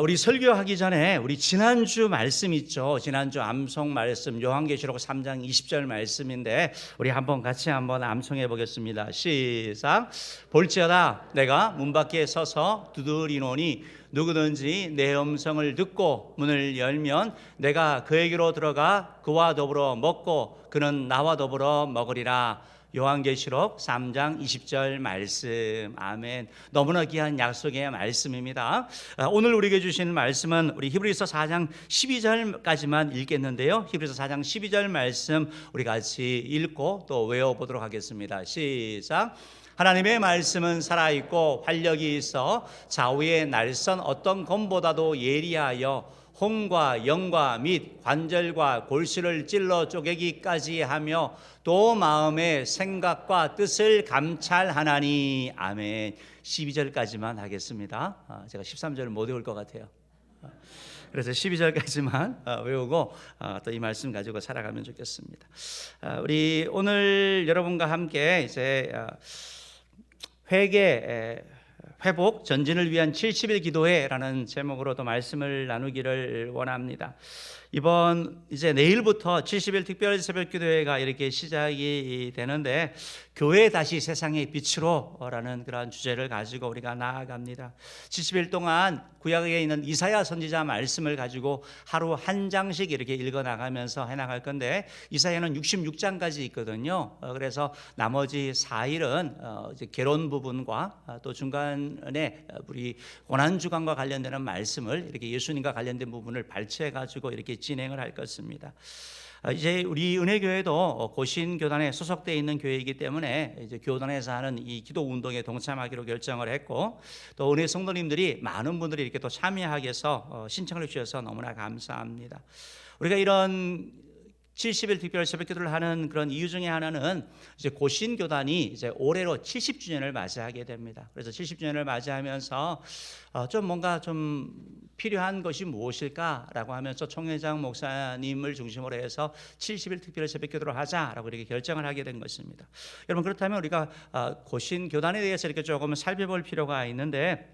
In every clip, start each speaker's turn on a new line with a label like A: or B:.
A: 우리 설교하기 전에 우리 지난주 말씀 있죠. 지난주 암송 말씀 요한계시록 3장 20절 말씀인데 우리 같이 한번 암송해 보겠습니다. 시작. 볼지어다 내가 문 밖에 서서 두드리노니 누구든지 내 음성을 듣고 문을 열면 내가 그에게로 들어가 그와 더불어 먹고 그는 나와 더불어 먹으리라. 요한계시록 3장 20절 말씀. 아멘. 너무나 귀한 약속의 말씀입니다. 오늘 우리에게 주신 말씀은 우리 히브리서 4장 12절까지만 읽겠는데요. 히브리서 4장 12절 말씀 우리 같이 읽고 또 외워보도록 하겠습니다. 시작. 하나님의 말씀은 살아있고 활력이 있어 좌우의 날선 어떤 검보다도 예리하여 혼과 영과 및 관절과 골수를 찔러 쪼개기까지 하며 또 마음의 생각과 뜻을 감찰하나니. 아멘. 12절까지만 하겠습니다. 제가 13절 못 외울 것 같아요. 그래서 12절까지만 외우고 또 이 말씀 가지고 살아가면 좋겠습니다. 우리 오늘 여러분과 함께 이제 회복 전진을 위한 70일 기도회라는 제목으로도 말씀을 나누기를 원합니다. 이번 이제 내일부터 70일 특별 새벽 기도회가 이렇게 시작이 되는데 교회 다시 세상의 빛으로라는 그런 주제를 가지고 우리가 나아갑니다. 70일 동안 구약에 있는 이사야 선지자 말씀을 가지고 하루 한 장씩 이렇게 읽어 나가면서 해 나갈 건데 이사야는 66장까지 있거든요. 그래서 나머지 4일은 이제 개론 부분과 또 중간에 우리 고난 주간과 관련되는 말씀을 이렇게 예수님과 관련된 부분을 발췌해 가지고 이렇게 진행을 할 것입니다. 이제 우리 은혜교회도 고신교단에 소속되어 있는 교회이기 때문에 이제 교단에서 하는 이 기도 운동에 동참하기로 결정을 했고 또 은혜 성도님들이 많은 분들이 이렇게 또 참여하게 해서 신청을 주셔서 너무나 감사합니다. 우리가 이런 70일 특별 새벽 기도를 하는 그런 이유 중에 하나는 이제 고신교단이 이제 올해로 70주년을 맞이하게 됩니다. 그래서 70주년을 맞이하면서 좀 뭔가 좀 필요한 것이 무엇일까라고 하면서 총회장 목사님을 중심으로 해서 70일 특별 새벽 기도를 하자라고 이렇게 결정을 하게 된 것입니다. 여러분 그렇다면 우리가 고신교단에 대해서 이렇게 조금 살펴볼 필요가 있는데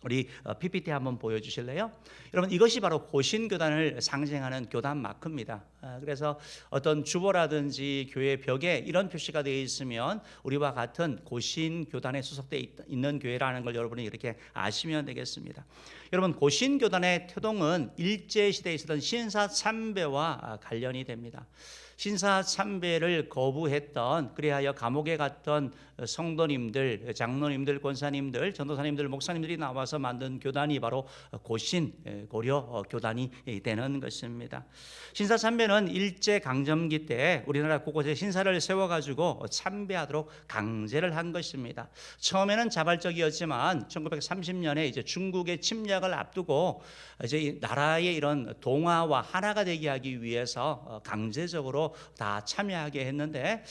A: 우리 PPT 한번 보여주실래요? 여러분 이것이 바로 고신교단을 상징하는 교단 마크입니다. 그래서 어떤 주보라든지 교회 벽에 이런 표시가 되어 있으면 우리와 같은 고신교단에 소속되어 있는 교회라는 걸 여러분이 이렇게 아시면 되겠습니다. 여러분 고신교단의 태동은 일제시대에 있었던 신사참배와 관련이 됩니다. 신사참배를 거부했던 그리하여 감옥에 갔던 성도님들, 장로님들, 권사님들, 전도사님들, 목사님들이 나와서 만든 교단이 바로 고신, 고려 교단이 되는 것입니다. 신사참배는 일제강점기 때 우리나라 곳곳에 신사를 세워가지고 참배하도록 강제를 한 것입니다. 처음에는 자발적이었지만 1930년에 이제 중국의 침략을 앞두고 이제 나라의 이런 동화와 하나가 되게 하기 위해서 강제적으로 다 참여하게 했는데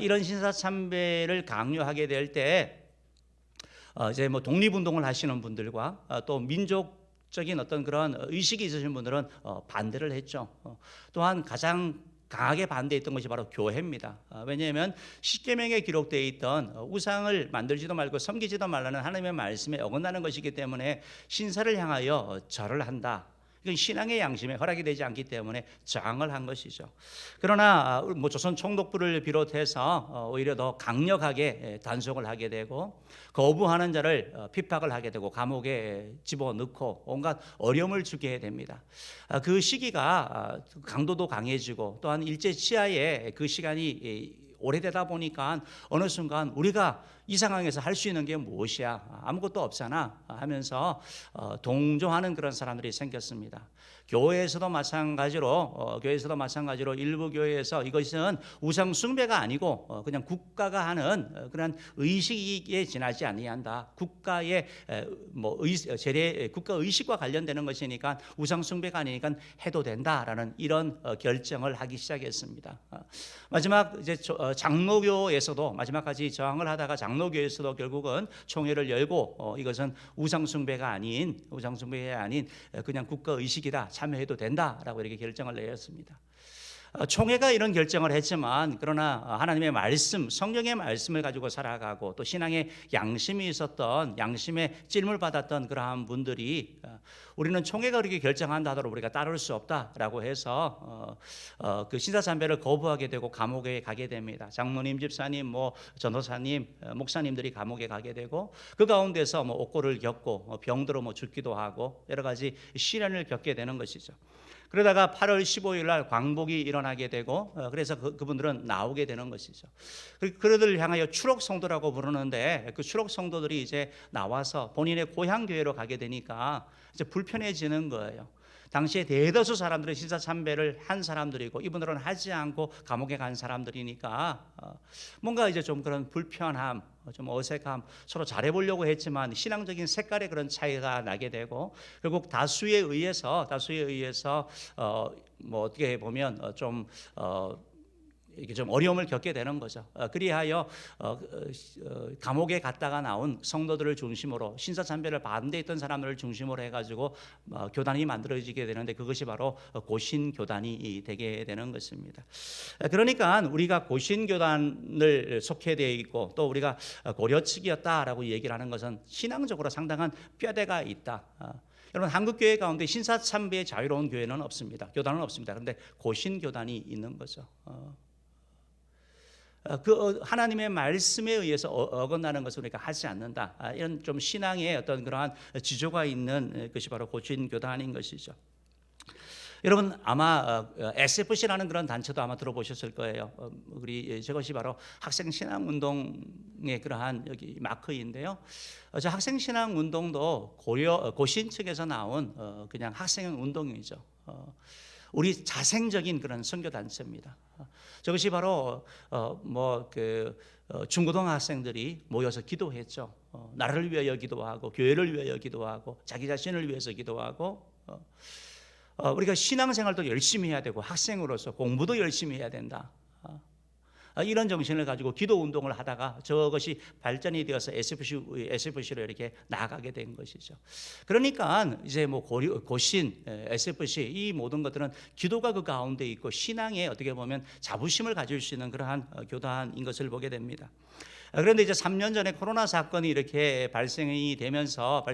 A: 이런 신사참배를 강요하게 될 때 이제 뭐 독립운동을 하시는 분들과 또 민족적인 어떤 그런 의식이 있으신 분들은 반대를 했죠. 또한 가장 강하게 반대했던 것이 바로 교회입니다. 왜냐하면 십계명에 기록되어 있던 우상을 만들지도 말고 섬기지도 말라는 하나님의 말씀에 어긋나는 것이기 때문에 신사를 향하여 절을 한다. 이건 신앙의 양심에 허락이 되지 않기 때문에 저항을 한 것이죠. 그러나 뭐 조선 총독부를 비롯해서 오히려 더 강력하게 단속을 하게 되고 거부하는 자를 핍박을 하게 되고 감옥에 집어넣고 온갖 어려움을 주게 됩니다. 그 시기가 강도도 강해지고 또한 일제 치하의 그 시간이 오래되다 보니까 어느 순간 우리가 이 상황에서 할 수 있는 게 무엇이야? 아무것도 없잖아 하면서 동조하는 그런 사람들이 생겼습니다. 교회에서도 마찬가지로 일부 교회에서 이것은 우상 숭배가 아니고 그냥 국가가 하는 그런 의식에 지나지 아니한다. 국가의 국가 의식과 관련되는 것이니까 우상 숭배가 아니니까 해도 된다라는 이런 결정을 하기 시작했습니다. 마지막 이제 장로교에서도 마지막까지 저항을 하다가 장로교에서도 결국은 총회를 열고 이것은 우상 숭배가 아닌 그냥 국가 의식이다. 참여해도 된다라고 이렇게 결정을 내렸습니다. 총회가 이런 결정을 했지만 그러나 하나님의 말씀, 성경의 말씀을 가지고 살아가고 또 신앙의 양심이 있었던, 양심의 찔물 받았던 그러한 분들이 우리는 총회가 그렇게 결정한다 하더라도 우리가 따를 수 없다라고 해서 그 신사참배를 거부하게 되고 감옥에 가게 됩니다. 장로님, 집사님, 전도사님, 목사님들이 감옥에 가게 되고 그 가운데서 옥고를 겪고 병들어 죽기도 하고 여러 가지 시련을 겪게 되는 것이죠. 그러다가 8월 15일 날 광복이 일어나게 되고 그래서 그분들은 나오게 되는 것이죠. 그들을 향하여 추록 성도라고 부르는데 그 추록 성도들이 이제 나와서 본인의 고향 교회로 가게 되니까 이제 불편해지는 거예요. 당시에 대다수 사람들은 신사참배를 한 사람들이고 이분들은 하지 않고 감옥에 간 사람들이니까 뭔가 이제 좀 그런 불편함, 좀 어색함, 서로 잘해보려고 했지만 신앙적인 색깔의 그런 차이가 나게 되고 결국 다수에 의해서 어떻게 보면 이게 좀 어려움을 겪게 되는 거죠. 그리하여 감옥에 갔다가 나온 성도들을 중심으로 신사참배를 반대했던 사람들을 중심으로 해가지고 교단이 만들어지게 되는데 그것이 바로 고신교단이 되게 되는 것입니다. 그러니까 우리가 고신교단을 속해 되어 있고 또 우리가 고려측이었다라고 얘기를 하는 것은 신앙적으로 상당한 뼈대가 있다. 여러분 한국교회 가운데 신사참배의 자유로운 교회는 없습니다. 교단은 없습니다. 그런데 고신교단이 있는 거죠. 그 하나님의 말씀에 의해서 어긋나는 것을 우리가 하지 않는다. 이런 좀 신앙의 어떤 그러한 지조가 있는 것이 바로 고신교단인 것이죠. 여러분 아마 SFC라는 그런 단체도 아마 들어보셨을 거예요. 저것이 바로 학생신앙운동의 그러한 여기 마크인데요. 저 학생신앙운동도 고신 측에서 나온 그냥 학생운동이죠. 우리 자생적인 그런 선교 단체입니다. 저것이 바로 중고등학생들이 모여서 기도했죠. 나라를 위하여 기도하고 교회를 위하여 기도하고 자기 자신을 위해서 기도하고 우리가 신앙생활도 열심히 해야 되고 학생으로서 공부도 열심히 해야 된다. 이런 정신을 가지고 기도 운동을 하다가 저것이 발전이 되어서 SFC로 이렇게 나아가게 된 것이죠. 그러니까 이제 고신, SFC 이 모든 것들은 기도가 그 가운데 있고 신앙에 어떻게 보면 자부심을 가질 수 있는 그러한 교단인 것을 보게 됩니다. 그런데 이제 3년 전에 코로나 사건이 이렇게 발생이 되면서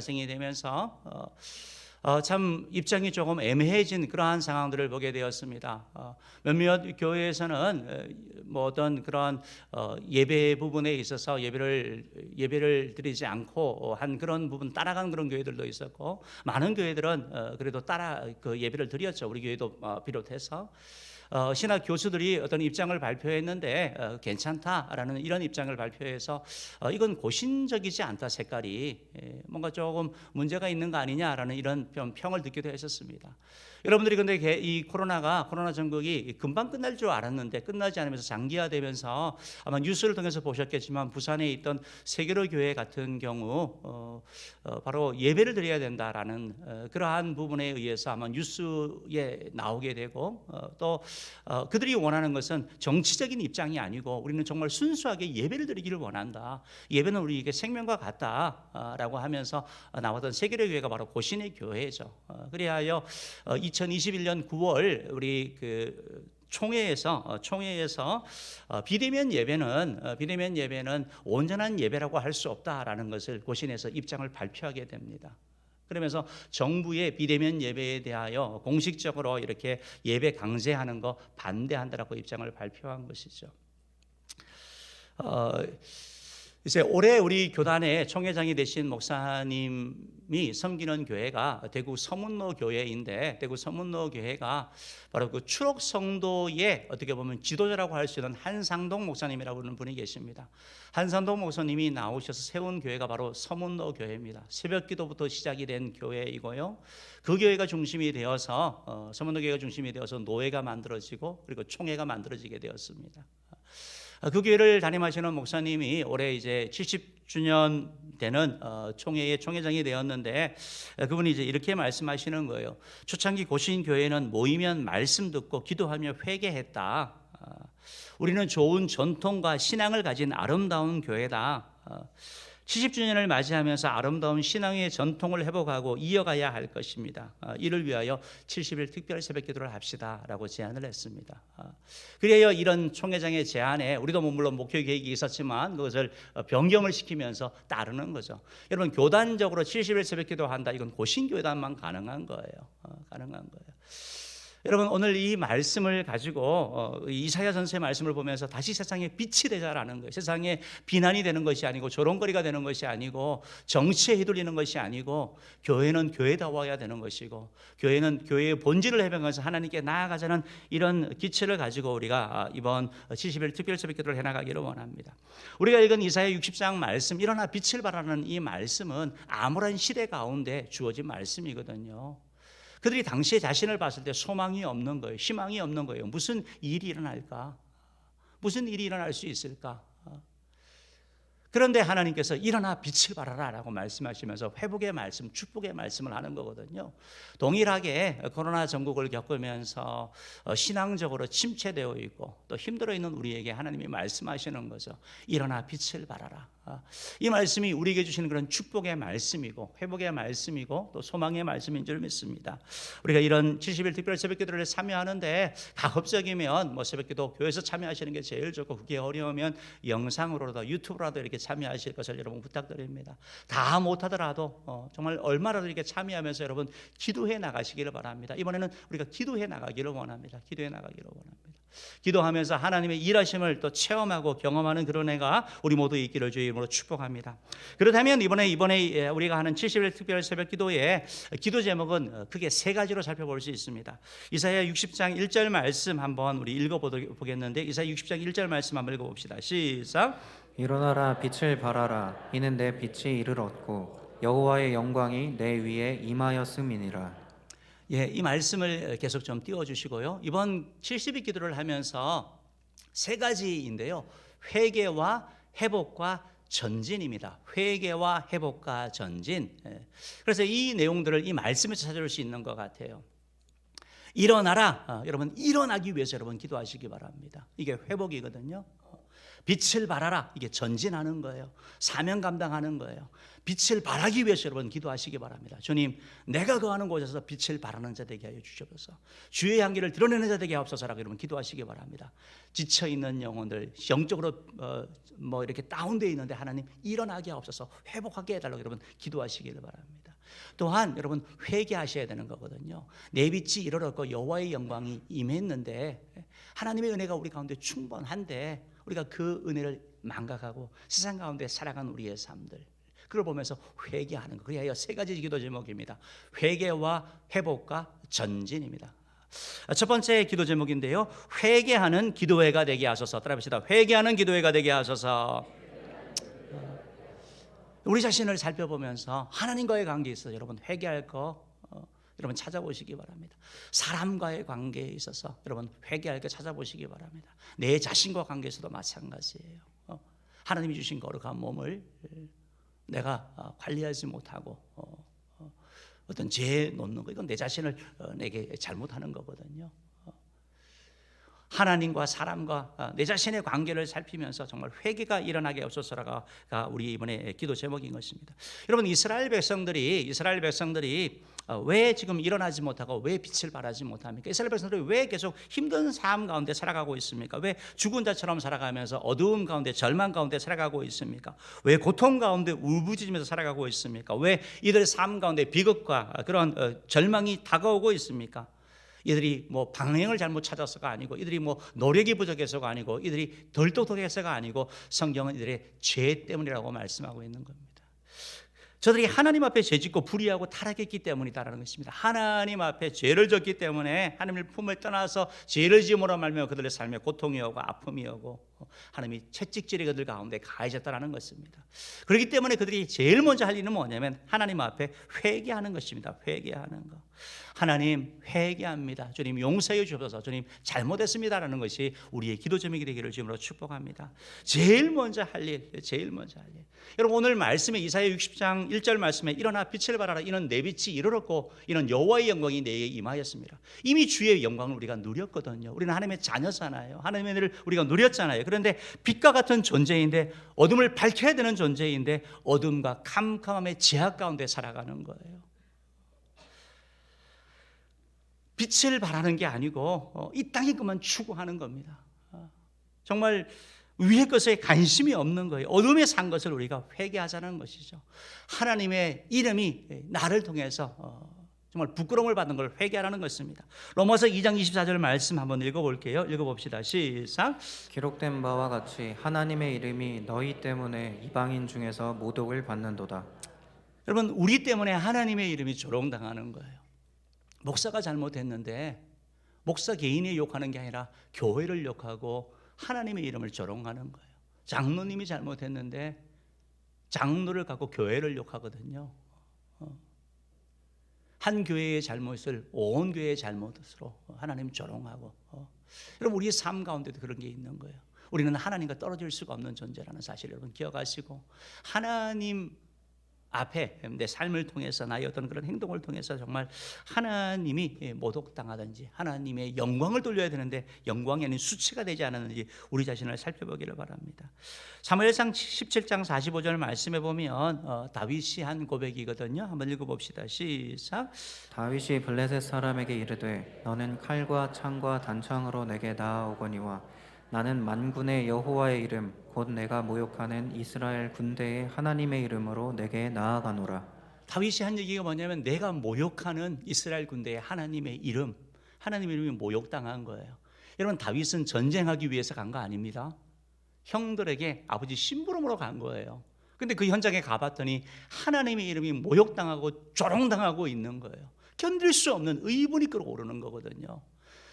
A: 참 입장이 조금 애매해진 그러한 상황들을 보게 되었습니다. 몇몇 교회에서는 어떤 그런 예배 부분에 있어서 예배를 드리지 않고 한 그런 부분 따라간 그런 교회들도 있었고 많은 교회들은 그래도 따라 그 예배를 드렸죠. 우리 교회도 비롯해서. 신학 교수들이 어떤 입장을 발표했는데 괜찮다라는 이런 입장을 발표해서 이건 고신적이지 않다 색깔이 뭔가 조금 문제가 있는 거 아니냐라는 이런 평을 듣기도 했었습니다. 여러분들이 근데 이 코로나 전국이 금방 끝날 줄 알았는데 끝나지 않으면서 장기화되면서 아마 뉴스를 통해서 보셨겠지만 부산에 있던 세계로 교회 같은 경우 바로 예배를 드려야 된다라는 그러한 부분에 의해서 아마 뉴스에 나오게 되고 또 그들이 원하는 것은 정치적인 입장이 아니고 우리는 정말 순수하게 예배를 드리기를 원한다. 예배는 우리에게 생명과 같다라고 하면서 나왔던 세계로 교회가 바로 고신의 교회죠. 그리하여 2021년 9월 우리 총회에서 비대면 예배는 온전한 예배라고 할 수 없다라는 것을 고신에서 입장을 발표하게 됩니다. 그러면서 정부의 비대면 예배에 대하여 공식적으로 이렇게 예배 강제하는 거 반대한다라고 입장을 발표한 것이죠. 이제 올해 우리 교단의 총회장이 되신 목사님이 섬기는 교회가 대구 서문로 교회인데 대구 서문로 교회가 바로 그 추록 성도의 어떻게 보면 지도자라고 할 수 있는 한상동 목사님이라고 하는 분이 계십니다. 한상동 목사님이 나오셔서 세운 교회가 바로 서문로 교회입니다. 새벽 기도부터 시작이 된 교회이고요. 그 교회가 중심이 되어서 서문로 교회가 중심이 되어서 노회가 만들어지고 그리고 총회가 만들어지게 되었습니다. 그 교회를 담임하시는 목사님이 올해 이제 70주년 되는 총회의 총회장이 되었는데 그분이 이제 이렇게 말씀하시는 거예요. 초창기 고신 교회는 모이면 말씀 듣고 기도하며 회개했다. 우리는 좋은 전통과 신앙을 가진 아름다운 교회다. 70주년을 맞이하면서 아름다운 신앙의 전통을 회복하고 이어가야 할 것입니다. 이를 위하여 70일 특별 새벽기도를 합시다라고 제안을 했습니다. 그래야 이런 총회장의 제안에 우리도 물론 목회 계획이 있었지만 그것을 변경을 시키면서 따르는 거죠. 여러분, 교단적으로 70일 새벽기도 한다, 이건 고신교단만 가능한 거예요. 가능한 거예요. 여러분, 오늘 이 말씀을 가지고 이사야 전서의 말씀을 보면서 다시 세상에 빛이 되자라는 거예요. 세상에 비난이 되는 것이 아니고 조롱거리가 되는 것이 아니고 정치에 휘둘리는 것이 아니고 교회는 교회다워야 되는 것이고 교회는 교회의 본질을 해명해서 하나님께 나아가자는 이런 기치를 가지고 우리가 이번 70일 특별 새벽기도를 해나가기를 원합니다. 우리가 읽은 이사야 60장 말씀, 일어나 빛을 발하는 이 말씀은 암울한 시대 가운데 주어진 말씀이거든요. 그들이 당시에 자신을 봤을 때 소망이 없는 거예요. 희망이 없는 거예요. 무슨 일이 일어날까? 무슨 일이 일어날 수 있을까? 그런데 하나님께서 일어나 빛을 발하라 라고 말씀하시면서 회복의 말씀, 축복의 말씀을 하는 거거든요. 동일하게 코로나 전국을 겪으면서 신앙적으로 침체되어 있고 또 힘들어 있는 우리에게 하나님이 말씀하시는 거죠. 일어나 빛을 발하라. 이 말씀이 우리에게 주시는 그런 축복의 말씀이고 회복의 말씀이고 또 소망의 말씀인 줄 믿습니다. 우리가 이런 70일 특별 새벽기도를 참여하는데 가급적이면 새벽기도 교회에서 참여하시는 게 제일 좋고, 그게 어려우면 영상으로도 유튜브라도 이렇게 참여하실 것을 여러분 부탁드립니다. 다 못하더라도 정말 얼마라도 이렇게 참여하면서 여러분 기도해 나가시기를 바랍니다. 이번에는 우리가 기도해 나가기를 원합니다. 기도해 나가기를 원합니다. 기도하면서 하나님의 일하심을 또 체험하고 경험하는 그런 해가 우리 모두 있기를 주의 이름으로 축복합니다. 그렇다면 이번에 우리가 하는 70일 특별 새벽 기도의 기도 제목은 크게 세 가지로 살펴볼 수 있습니다. 이사야 60장 1절 말씀 한번 우리 읽어보겠는데, 이사야 60장 1절 말씀 한번 읽어봅시다. 시작.
B: 일어나라 빛을 발하라. 이는 내 빛이 이를 얻고 여호와의 영광이 내 위에 임하였음이니라.
A: 이 말씀을 계속 좀 띄워주시고요. 이번 70일 기도를 하면서 세 가지인데요. 회개와 회복과 전진입니다. 회개와 회복과 전진. 그래서 이 내용들을 이 말씀에서 찾아올 수 있는 것 같아요. 일어나라. 여러분, 일어나기 위해서 여러분 기도하시기 바랍니다. 이게 회복이거든요. 빛을 발하라. 이게 전진하는 거예요. 사명 감당하는 거예요. 빛을 발하기 위해서 여러분 기도하시기 바랍니다. 주님, 내가 거하는 곳에서 빛을 발하는 자 되게 하여 주시옵소서. 주의 향기를 드러내는 자 되게 하옵소서라고 여러분 기도하시기 바랍니다. 지쳐 있는 영혼들, 영적으로 이렇게 다운되어 있는데 하나님 일어나게 하옵소서, 회복하게 해달라고 여러분 기도하시기를 바랍니다. 또한 여러분 회개하셔야 되는 거거든요. 내 빛이 이르렀고 여호와의 영광이 임했는데 하나님의 은혜가 우리 가운데 충분한데 우리가 그 은혜를 망각하고 세상 가운데 살아간 우리의 삶들, 그걸 보면서 회개하는 거. 그래야 세 가지 기도 제목입니다. 회개와 회복과 전진입니다. 첫 번째 기도 제목인데요, 회개하는 기도회가 되게 하소서. 따라합시다. 회개하는 기도회가 되게 하소서. 우리 자신을 살펴보면서 하나님과의 관계에 있어서 여러분 회개할 거 여러분 찾아보시기 바랍니다. 사람과의 관계에 있어서 여러분 회개할 거 찾아보시기 바랍니다. 내 자신과 관계에서도 마찬가지예요. 하나님이 주신 거룩한 몸을 내가 관리하지 못하고 어떤 죄에 놓는 거, 이건 내 자신을 내게 잘못하는 거거든요. 하나님과 사람과 내 자신의 관계를 살피면서 정말 회개가 일어나게 하옵소서가 우리 이번에 기도 제목인 것입니다. 여러분, 이스라엘 백성들이 왜 지금 일어나지 못하고 왜 빛을 발하지 못합니까? 이스라엘 백성들이 왜 계속 힘든 삶 가운데 살아가고 있습니까? 왜 죽은 자처럼 살아가면서 어두움 가운데 절망 가운데 살아가고 있습니까? 왜 고통 가운데 울부짖으면서 살아가고 있습니까? 왜 이들의 삶 가운데 비극과 그런 절망이 다가오고 있습니까? 이들이 방향을 잘못 찾아서가 아니고, 이들이 노력이 부족해서가 아니고, 이들이 덜 똑똑해서가 아니고, 성경은 이들의 죄 때문이라고 말씀하고 있는 겁니다. 저들이 하나님 앞에 죄짓고 불의하고 타락했기 때문이다라는 것입니다. 하나님 앞에 죄를 졌기 때문에 하나님의 품을 떠나서 죄를 지음으로 말미암아 그들의 삶에 고통이 오고 아픔이 오고 하나님이 채찍질이 그들 가운데 가해졌다라는 것입니다. 그렇기 때문에 그들이 제일 먼저 할 일은 뭐냐면 하나님 앞에 회개하는 것입니다. 회개하는 것. 하나님 회개합니다. 주님 용서해 주옵소서. 주님 잘못했습니다라는 것이 우리의 기도 제목이 되기를 주님으로 축복합니다. 제일 먼저 할 일. 여러분 오늘 말씀에 이사야 60장 1절 말씀에 일어나 빛을 발하라. 이는 내 빛이 이르렀고 이는 여호와의 영광이 내게 임하였습니다. 이미 주의 영광을 우리가 누렸거든요. 우리는 하나님의 자녀잖아요. 하나님의 은혜를 우리가 누렸잖아요. 그런데 빛과 같은 존재인데 어둠을 밝혀야 되는 존재인데 어둠과 캄캄함의 제약 가운데 살아가는 거예요. 빛을 바라는 게 아니고 이 땅의 것만 추구하는 겁니다. 정말 위의 것에 관심이 없는 거예요. 어둠에 산 것을 우리가 회개하자는 것이죠. 하나님의 이름이 나를 통해서 정말 부끄러움을 받는 걸 회개하라는 것입니다. 로마서 2장 24절 말씀 한번 읽어볼게요. 읽어봅시다. 시작.
B: 기록된 바와 같이 하나님의 이름이 너희 때문에 이방인 중에서 모독을 받는도다.
A: 여러분 우리 때문에 하나님의 이름이 조롱당하는 거예요. 목사가 잘못했는데 목사 개인이 욕하는 게 아니라 교회를 욕하고 하나님의 이름을 조롱하는 거예요. 장로님이 잘못했는데 장로를 갖고 교회를 욕하거든요. 한 교회의 잘못을 온 교회의 잘못으로 하나님 조롱하고 여러분 우리의 삶 가운데도 그런 게 있는 거예요. 우리는 하나님과 떨어질 수가 없는 존재라는 사실을 여러분 기억하시고 하나님 앞에 내 삶을 통해서 나의 어떤 그런 행동을 통해서 정말 하나님이 모독당하든지 하나님의 영광을 돌려야 되는데 영광이 아닌 수치가 되지 않았는지 우리 자신을 살펴보기를 바랍니다. 사무엘상 17장 45절 말씀해 보면 다윗이 한 고백이거든요. 한번 읽어봅시다. 시작.
B: 다윗이 블레셋 사람에게 이르되 너는 칼과 창과 단창으로 내게 나아오거니와 나는 만군의 여호와의 이름 곧 내가 모욕하는 이스라엘 군대의 하나님의 이름으로 내게 나아가노라.
A: 다윗이 한 얘기가 뭐냐면 내가 모욕하는 이스라엘 군대의 하나님의 이름, 하나님의 이름이 모욕당한 거예요. 여러분 다윗은 전쟁하기 위해서 간 거 아닙니다. 형들에게 아버지 심부름으로 간 거예요. 근데 그 현장에 가봤더니 하나님의 이름이 모욕당하고 조롱당하고 있는 거예요. 견딜 수 없는 의분이 끌어오르는 거거든요.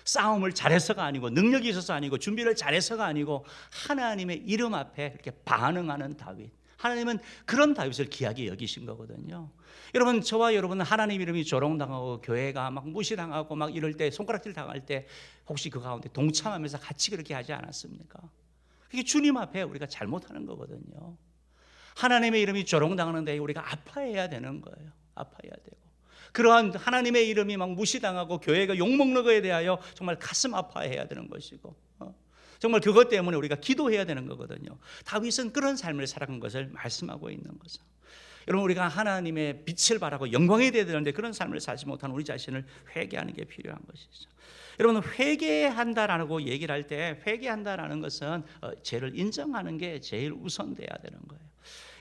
A: 싸움을 잘해서가 아니고 능력이 있어서 아니고 준비를 잘해서가 아니고 하나님의 이름 앞에 그렇게 반응하는 다윗. 하나님은 그런 다윗을 귀하게 여기신 거거든요. 여러분 저와 여러분은 하나님 이름이 조롱당하고 교회가 막 무시당하고 막 이럴 때 손가락질 당할 때 혹시 그 가운데 동참하면서 같이 그렇게 하지 않았습니까? 그게 주님 앞에 우리가 잘못하는 거거든요. 하나님의 이름이 조롱당하는데 우리가 아파해야 되는 거예요. 아파해야 되고 그러한 하나님의 이름이 막 무시당하고 교회가 욕먹는 것에 대하여 정말 가슴 아파해야 되는 것이고 정말 그것 때문에 우리가 기도해야 되는 거거든요. 다윗은 그런 삶을 살아간 것을 말씀하고 있는 거죠. 여러분 우리가 하나님의 빛을 바라고 영광이 되어야 되는데 그런 삶을 살지 못한 우리 자신을 회개하는 게 필요한 것이죠. 여러분 회개한다라고 얘기를 할 때 회개한다라는 것은 죄를 인정하는 게 제일 우선돼야 되는 거예요.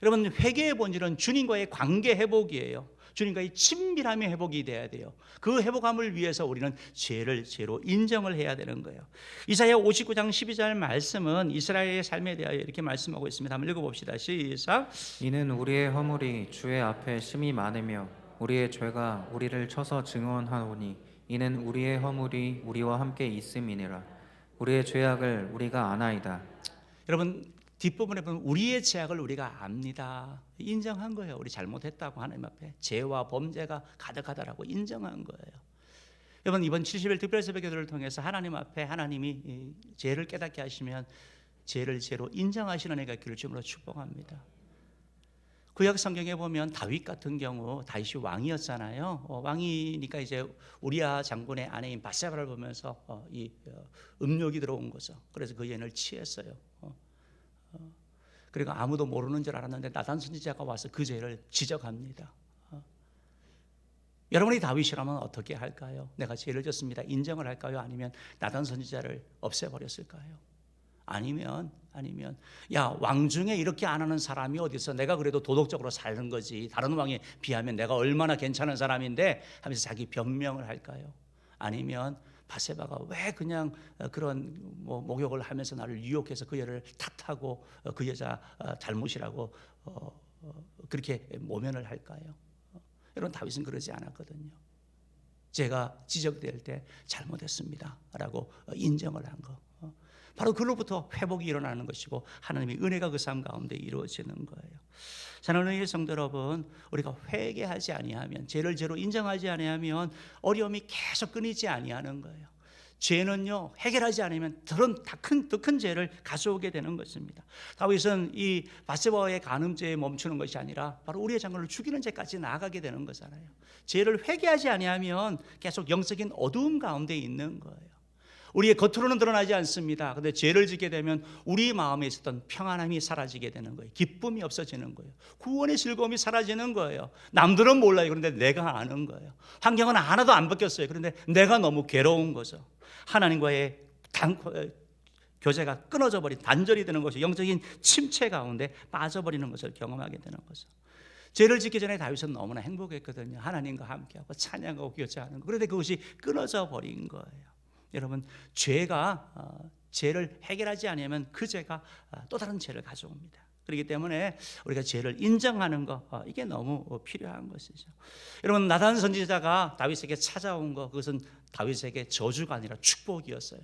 A: 여러분 회개의 본질은 주님과의 관계 회복이에요. 주님과의 친밀함의 회복이 돼야 돼요. 그 회복함을 위해서 우리는 죄를 죄로 인정을 해야 되는 거예요. 이사야 59장 12절 말씀은 이스라엘의 삶에 대하여 이렇게 말씀하고 있습니다. 한번 읽어봅시다. 시작.
B: 이는 우리의 허물이 주의 앞에 심히 많으며 우리의 죄가 우리를 쳐서 증언하오니 이는 우리의 허물이 우리와 함께 있음이니라. 우리의 죄악을 우리가 아나이다.
A: 여러분 뒷부분에 보면 우리의 죄악을 우리가 압니다. 인정한 거예요. 우리 잘못했다고 하나님 앞에 죄와 범죄가 가득하다라고 인정한 거예요. 여러분 이번 70일 특별 새벽 기도를 통해서 하나님 앞에 하나님이 죄를 깨닫게 하시면 죄를 죄로 인정하시는 애가 있기를 주님으로 축복합니다. 구약 성경에 보면 다윗 같은 경우 다윗이 왕이었잖아요. 왕이니까 이제 우리야 장군의 아내인 바세바를 보면서 이 음욕이 들어온 거죠. 그래서 그 여인을 취했어요. 그리고 아무도 모르는 줄 알았는데 나단 선지자가 와서 그 죄를 지적합니다. 여러분이 다윗이라면 어떻게 할까요? 내가 죄를 졌습니다. 인정을 할까요? 아니면 나단 선지자를 없애버렸을까요? 아니면 야, 왕 중에 이렇게 안 하는 사람이 어디 있어? 내가 그래도 도덕적으로 사는 거지. 다른 왕에 비하면 내가 얼마나 괜찮은 사람인데 하면서 자기 변명을 할까요? 아니면 바세바가 왜 그냥 그런 목욕을 하면서 나를 유혹해서 그 여자를 탓하고 그 여자 잘못이라고 그렇게 모면을 할까요? 여러분 다윗은 그러지 않았거든요. 제가 지적될 때 잘못했습니다라고 인정을 한 거. 바로 그로부터 회복이 일어나는 것이고 하나님의 은혜가 그 삶 가운데 이루어지는 거예요. 사랑하는 성도 여러분, 우리가 회개하지 아니하면, 죄를 죄로 인정하지 아니하면 어려움이 계속 끊이지 아니하는 거예요. 죄는요, 해결하지 않으면 더 큰 죄를 가져오게 되는 것입니다. 다윗은 이 바세바와의 간음죄에 멈추는 것이 아니라 바로 우리의 장군을 죽이는 죄까지 나아가게 되는 거잖아요. 죄를 회개하지 아니하면 계속 영적인 어두움 가운데 있는 거예요. 우리의 겉으로는 드러나지 않습니다. 그런데 죄를 짓게 되면 우리 마음에 있었던 평안함이 사라지게 되는 거예요. 기쁨이 없어지는 거예요. 구원의 즐거움이 사라지는 거예요. 남들은 몰라요. 그런데 내가 아는 거예요. 환경은 하나도 안 바뀌었어요. 그런데 내가 너무 괴로운 거죠. 하나님과의 교제가 끊어져 버린, 단절이 되는 것이 영적인 침체 가운데 빠져버리는 것을 경험하게 되는 거죠. 죄를 짓기 전에 다윗은 너무나 행복했거든요. 하나님과 함께하고 찬양하고 교제하는 거. 그런데 그것이 끊어져 버린 거예요. 여러분, 죄를 해결하지 않으면 그 죄가 또 다른 죄를 가져옵니다. 그렇기 때문에 우리가 죄를 인정하는 거, 이게 너무 필요한 것이죠. 여러분, 나단 선지자가 다윗에게 찾아온 거, 그것은 다윗에게 저주가 아니라 축복이었어요.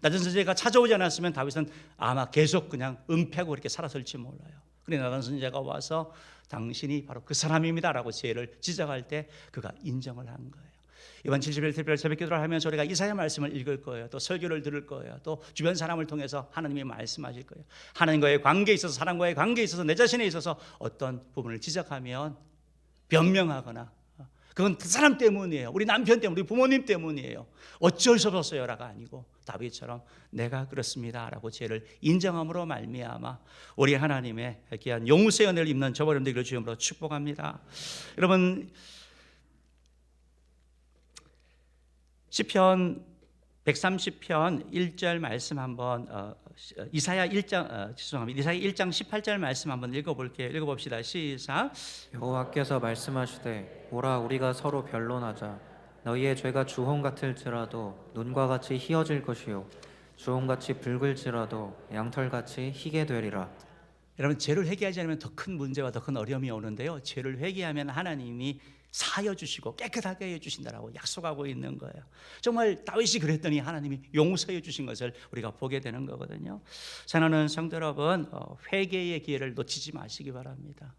A: 나단 선지자가 찾아오지 않았으면 다윗은 아마 계속 그냥 은폐하고 이렇게 살았을지 몰라요. 그런데 나단 선지자가 와서 당신이 바로 그 사람입니다라고 죄를 지적할 때 그가 인정을 한 거예요. 이번 70일 특별 새벽 기도를 하면서 우리가 이사야 말씀을 읽을 거예요. 또 설교를 들을 거예요. 또 주변 사람을 통해서 하나님이 말씀하실 거예요. 하나님과의 관계에 있어서, 사람과의 관계에 있어서, 내 자신에 있어서 어떤 부분을 지적하면 변명하거나, 그건 그 사람 때문이에요. 우리 남편 때문에, 우리 부모님 때문이에요. 어쩔 수 없었어요라가 아니고 다윗처럼 내가 그렇습니다라고 죄를 인정함으로 말미암아 우리 하나님의 귀한 용서의 은혜를 입는 저와 여러분들 되기를 주님으로 축복합니다. 여러분, 시편 130편 1절 말씀 한번 이사야 1장 18절 말씀 한번 읽어볼게요. 읽어봅시다. 시작.
B: 여호와께서 말씀하시되 오라 우리가 서로 변론하자. 너희의 죄가 주홍 같을지라도 눈과 같이 희어질 것이요 주홍같이 붉을지라도 양털같이 희게 되리라.
A: 여러분, 죄를 회개하지 않으면 더 큰 문제와 더 큰 어려움이 오는데요, 죄를 회개하면 하나님이 사여 주시고 깨끗하게 해 주신다라고 약속하고 있는 거예요. 정말 다윗이 그랬더니 하나님이 용서해 주신 것을 우리가 보게 되는 거거든요. 사랑하는 성도 여러분, 회개의 기회를 놓치지 마시기 바랍니다.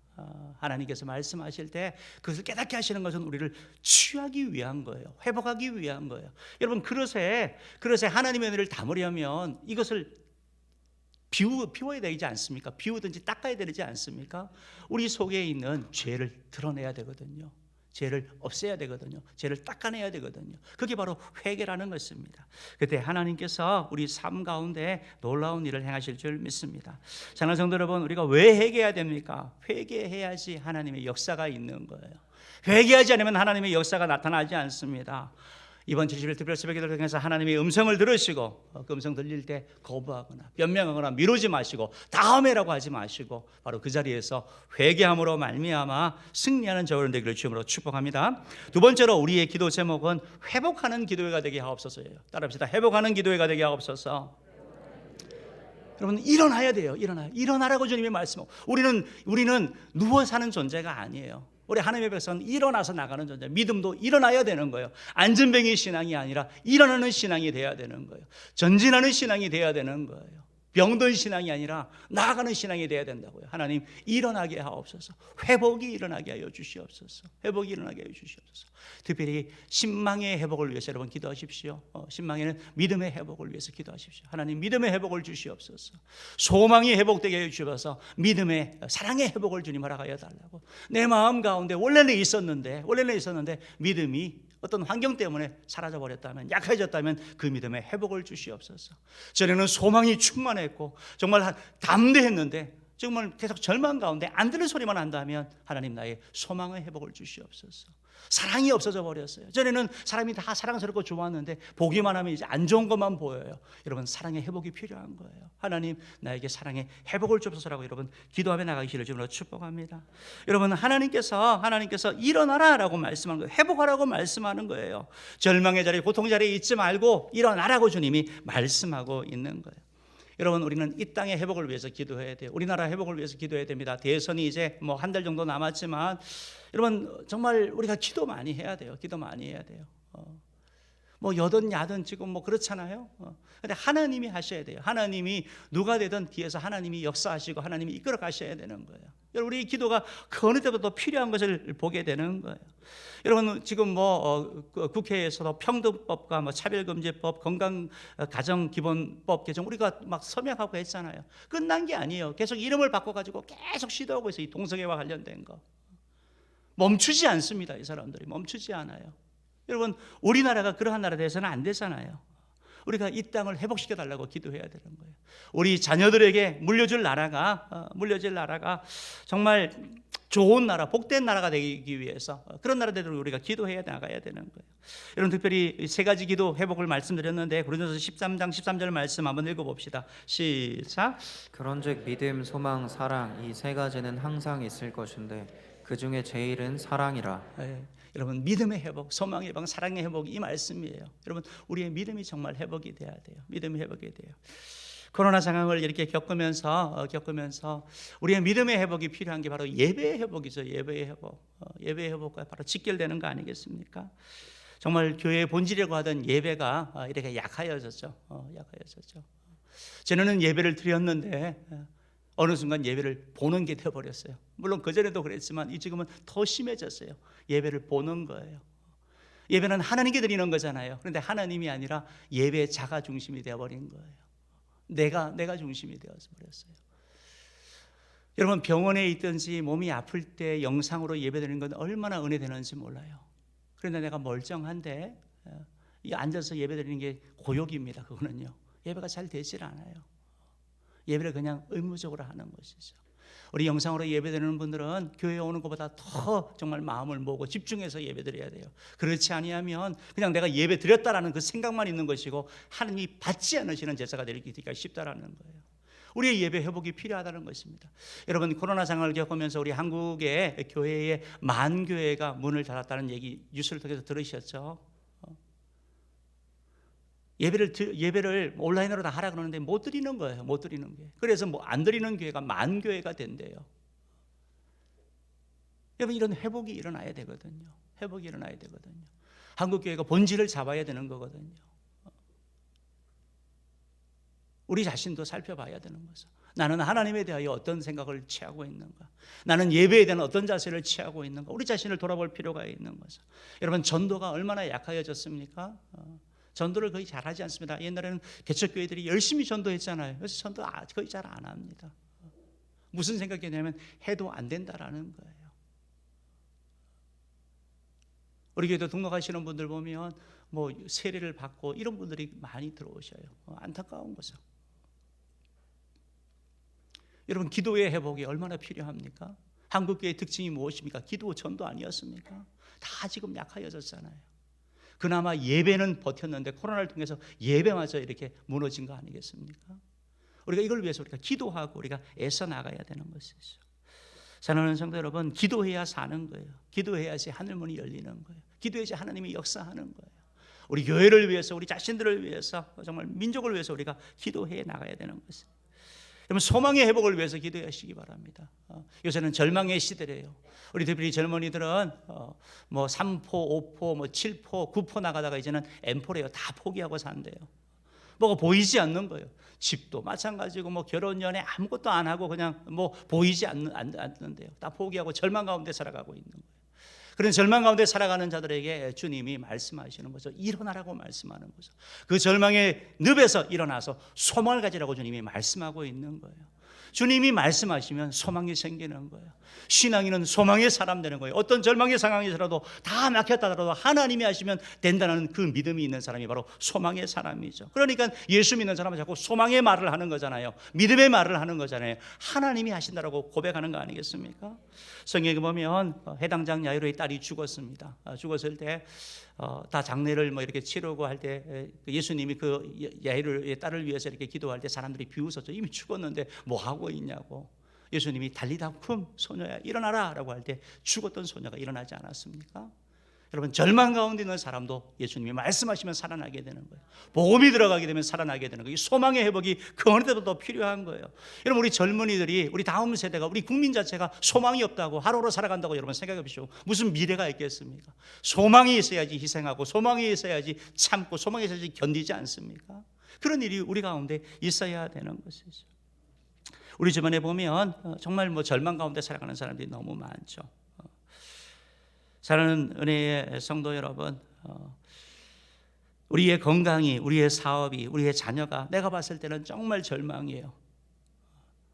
A: 하나님께서 말씀하실 때 그것을 깨닫게 하시는 것은 우리를 취하기 위한 거예요. 회복하기 위한 거예요. 여러분, 그릇에 하나님의 은혜를 담으려면 이것을 비워야 되지 않습니까? 비우든지 닦아야 되지 않습니까? 우리 속에 있는 죄를 드러내야 되거든요. 죄를 없애야 되거든요. 죄를 닦아내야 되거든요. 그게 바로 회개라는 것입니다. 그때 하나님께서 우리 삶 가운데 놀라운 일을 행하실 줄 믿습니다. 사랑하는 성도 여러분, 우리가 왜 회개해야 됩니까? 회개해야지 하나님의 역사가 있는 거예요. 회개하지 않으면 하나님의 역사가 나타나지 않습니다. 이번 70일 특별 새벽기도를 통해서 하나님의 음성을 들으시고 그 음성 들릴 때 거부하거나 변명하거나 미루지 마시고 다음에라고 하지 마시고 바로 그 자리에서 회개함으로 말미암아 승리하는 저와 여러분 되기를 주님으로 축복합니다. 두 번째로 우리의 기도 제목은 회복하는 기도회가 되게 하옵소서예요. 따라합시다. 회복하는 기도회가 되게 하옵소서. 여러분, 일어나야 돼요. 일어나라고 주님이 말씀하고, 우리는 누워 사는 존재가 아니에요. 우리 하나님의 백성은 일어나서 나가는 존재, 믿음도 일어나야 되는 거예요. 안전뱅이 신앙이 아니라 일어나는 신앙이 돼야 되는 거예요. 전진하는 신앙이 돼야 되는 거예요. 병든 신앙이 아니라 나아가는 신앙이 돼야 된다고요. 하나님, 일어나게 하옵소서. 회복이 일어나게 하여 주시옵소서. 회복이 일어나게 하여 주시옵소서. 특별히 신망의 회복을 위해서 여러분 기도하십시오. 신망에는 믿음의 회복을 위해서 기도하십시오. 하나님, 믿음의 회복을 주시옵소서. 소망이 회복되게 하여 주셔서 믿음의, 사랑의 회복을 주님 허락하여 달라고. 내 마음 가운데 원래는 있었는데 믿음이 어떤 환경 때문에 사라져버렸다면, 약해졌다면 그 믿음의 회복을 주시옵소서. 전에는 소망이 충만했고 정말 담대했는데 정말 계속 절망 가운데 안 들을 소리만 한다면 하나님, 나의 소망의 회복을 주시옵소서. 사랑이 없어져 버렸어요. 전에는 사람이 다 사랑스럽고 좋았는데 보기만 하면 이제 안 좋은 것만 보여요. 여러분, 사랑의 회복이 필요한 거예요. 하나님, 나에게 사랑의 회복을 주옵소서라고 여러분 기도하며 나가기를 주님으로 축복합니다. 여러분, 하나님께서 일어나라라고 말씀하는 거예요. 회복하라고 말씀하는 거예요. 절망의 자리, 고통 자리에 있지 말고 일어나라고 주님이 말씀하고 있는 거예요. 여러분, 우리는 이 땅의 회복을 위해서 기도해야 돼요. 우리나라 회복을 위해서 기도해야 됩니다. 대선이 이제 한 달 정도 남았지만 여러분, 정말 우리가 기도 많이 해야 돼요. 뭐 여든 야든 지금 뭐 그렇잖아요. 근데 하나님이 하셔야 돼요. 하나님이 누가 되든 뒤에서 하나님이 역사하시고 하나님이 이끌어 가셔야 되는 거예요. 여러분, 우리 기도가 그 어느 때보다 더 필요한 것을 보게 되는 거예요. 여러분, 지금 뭐 국회에서도 평등법과 뭐 차별금지법, 건강가정기본법 개정 우리가 막 서명하고 했잖아요. 끝난 게 아니에요. 계속 이름을 바꿔가지고 계속 시도하고 있어요. 이 동성애와 관련된 거 멈추지 않습니다. 이 사람들이 멈추지 않아요. 여러분, 우리나라가 그러한 나라 돼서는 안 되잖아요. 우리가 이 땅을 회복시켜 달라고 기도해야 되는 거예요. 우리 자녀들에게 물려질 나라가 정말 좋은 나라, 복된 나라가 되기 위해서 그런 나라 되도록 우리가 기도해야 나가야 되는 거예요. 여러분, 특별히 세 가지 기도 회복을 말씀드렸는데 고린도서 13장 13절 말씀 한번 읽어봅시다. 시작.
B: 그런즉 믿음, 소망, 사랑 이 세 가지는 항상 있을 것인데 그 중에 제일은 사랑이라.
A: 여러분, 믿음의 회복, 소망의 회복, 사랑의 회복, 이 말씀이에요. 여러분, 우리의 믿음이 정말 회복이 돼야 돼요. 믿음이 회복이 돼요. 코로나 상황을 이렇게 겪으면서 우리의 믿음의 회복이 필요한 게 바로 예배의 회복이죠. 예배의 회복. 예배의 회복과 바로 직결되는 거 아니겠습니까? 정말 교회의 본질이라고 하던 예배가 이렇게 약하여졌죠. 전에는 예배를 드렸는데 어느 순간 예배를 보는 게 되어버렸어요. 물론 그전에도 그랬지만 지금은 더 심해졌어요. 예배를 보는 거예요. 예배는 하나님께 드리는 거잖아요. 그런데 하나님이 아니라 예배의 자가 중심이 되어버린 거예요. 내가 중심이 되어서 버렸어요. 여러분, 병원에 있든지 몸이 아플 때 영상으로 예배드리는 건 얼마나 은혜되는지 몰라요. 그런데 내가 멀쩡한데 앉아서 예배드리는 게 고역입니다. 그거는요. 예배가 잘 되질 않아요. 예배를 그냥 의무적으로 하는 것이죠. 우리 영상으로 예배드리는 분들은 교회에 오는 것보다 더 정말 마음을 모으고 집중해서 예배드려야 돼요. 그렇지 아니하면 그냥 내가 예배 드렸다라는 그 생각만 있는 것이고 하나님이 받지 않으시는 제사가 되기가 쉽다라는 거예요. 우리의 예배 회복이 필요하다는 것입니다. 여러분, 코로나 상황을 겪으면서 우리 한국의 교회의 만교회가 문을 닫았다는 얘기 뉴스를 통해서 들으셨죠? 예배를 온라인으로 다 하라 그러는데 못 드리는 거예요. 못 드리는 게. 그래서 뭐 안 드리는 교회가 만교회가 된대요. 여러분, 이런 회복이 일어나야 되거든요. 회복이 일어나야 되거든요. 한국 교회가 본질을 잡아야 되는 거거든요. 우리 자신도 살펴봐야 되는 거죠. 나는 하나님에 대하여 어떤 생각을 취하고 있는가? 나는 예배에 대한 어떤 자세를 취하고 있는가? 우리 자신을 돌아볼 필요가 있는 거죠. 여러분, 전도가 얼마나 약하여졌습니까? 전도를 거의 잘하지 않습니다. 옛날에는 개척교회들이 열심히 전도했잖아요. 그래서 전도 거의 잘 안 합니다. 무슨 생각이냐면 해도 안 된다라는 거예요. 우리 교회도 등록하시는 분들 보면 뭐 세례를 받고 이런 분들이 많이 들어오셔요. 안타까운 거죠. 여러분, 기도의 회복이 얼마나 필요합니까? 한국교회의 특징이 무엇입니까? 기도, 전도 아니었습니까? 다 지금 약하여졌잖아요. 그나마 예배는 버텼는데 코로나를 통해서 예배마저 이렇게 무너진 거 아니겠습니까? 우리가 이걸 위해서 우리가 기도하고 우리가 애써 나가야 되는 것이죠. 사랑하는 성도 여러분, 기도해야 사는 거예요. 기도해야지 하늘문이 열리는 거예요. 기도해야지 하나님이 역사하는 거예요. 우리 교회를 위해서, 우리 자신들을 위해서, 정말 민족을 위해서 우리가 기도해 나가야 되는 것이죠. 여러분, 소망의 회복을 위해서 기도하시기 바랍니다. 요새는 절망의 시대래요. 우리 특별히 젊은이들은 뭐 3포, 5포, 뭐 7포, 9포 나가다가 이제는 M포래요. 다 포기하고 산대요. 뭐가 보이지 않는 거예요. 집도 마찬가지고 뭐 결혼 연애 아무것도 안 하고 그냥 뭐 보이지 않는데요. 다 포기하고 절망 가운데 살아가고 있는 거예요. 그런 절망 가운데 살아가는 자들에게 주님이 말씀하시는 거죠. 일어나라고 말씀하는 거죠. 그 절망의 늪에서 일어나서 소망을 가지라고 주님이 말씀하고 있는 거예요. 주님이 말씀하시면 소망이 생기는 거예요. 신앙인은 소망의 사람 되는 거예요. 어떤 절망의 상황에서라도 다 막혔다 하더라도 하나님이 하시면 된다는 그 믿음이 있는 사람이 바로 소망의 사람이죠. 그러니까 예수 믿는 사람은 자꾸 소망의 말을 하는 거잖아요. 믿음의 말을 하는 거잖아요. 하나님이 하신다라고 고백하는 거 아니겠습니까? 성경에 보면 해당장 야이로의 딸이 죽었습니다. 죽었을 때 다 장례를 뭐 이렇게 치르고 할 때 예수님이 그 야이로의 딸을 위해서 이렇게 기도할 때 사람들이 비웃었죠. 이미 죽었는데 뭐 하고 있냐고. 예수님이 달리다 쿰 소녀야 일어나라 라고 할 때 죽었던 소녀가 일어나지 않았습니까? 여러분, 절망 가운데 있는 사람도 예수님이 말씀하시면 살아나게 되는 거예요. 복음이 들어가게 되면 살아나게 되는 거예요. 소망의 회복이 그 어느 때보다 더 필요한 거예요. 여러분, 우리 젊은이들이, 우리 다음 세대가, 우리 국민 자체가 소망이 없다고, 하루로 살아간다고 여러분 생각해 보십시오. 무슨 미래가 있겠습니까? 소망이 있어야지 희생하고, 소망이 있어야지 참고, 소망이 있어야지 견디지 않습니까? 그런 일이 우리 가운데 있어야 되는 것이죠. 우리 주변에 보면 정말 절망 가운데 살아가는 사람들이 너무 많죠. 사랑하는 은혜의 성도 여러분, 우리의 건강이, 우리의 사업이, 우리의 자녀가 내가 봤을 때는 정말 절망이에요.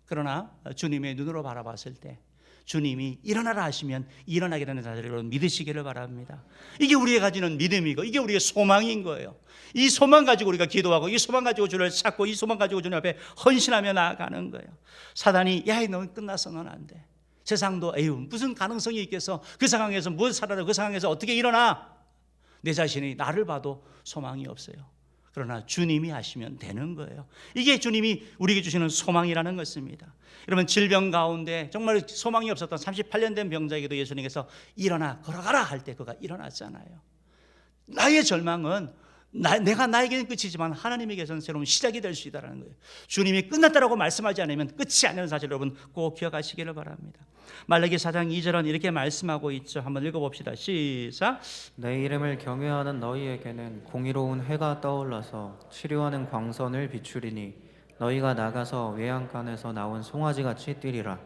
A: 그러나 주님의 눈으로 바라봤을 때 주님이 일어나라 하시면 일어나게 되는 자들을 믿으시기를 바랍니다. 이게 우리가 가지는 믿음이고, 이게 우리의 소망인 거예요. 이 소망 가지고 우리가 기도하고, 이 소망 가지고 주를 찾고, 이 소망 가지고 주님 앞에 헌신하며 나아가는 거예요. 사단이 야, 너 끝났어, 넌 안 돼. 세상도 에휴, 무슨 가능성이 있겠어. 그 상황에서 뭘 살아라, 그 상황에서 어떻게 일어나. 내 자신이 나를 봐도 소망이 없어요. 그러나 주님이 하시면 되는 거예요. 이게 주님이 우리에게 주시는 소망이라는 것입니다. 여러분, 질병 가운데 정말 소망이 없었던 38년 된 병자에게도 예수님께서 일어나 걸어가라 할 때 그가 일어났잖아요. 나의 절망은 내가 나에게는 끝이지만 하나님에게서는 새로운 시작이 될 수 있다는 거예요. 주님이 끝났다라고 말씀하지 않으면 끝이 아니라는 사실 여러분 꼭 기억하시기를 바랍니다. 말라기 4장 2절은 이렇게 말씀하고 있죠. 한번 읽어봅시다. 시작.
B: 내 이름을 경외하는 너희에게는 공의로운 해가 떠올라서 치료하는 광선을 비추리니 너희가 나가서 외양간에서 나온 송아지같이 뛰리라.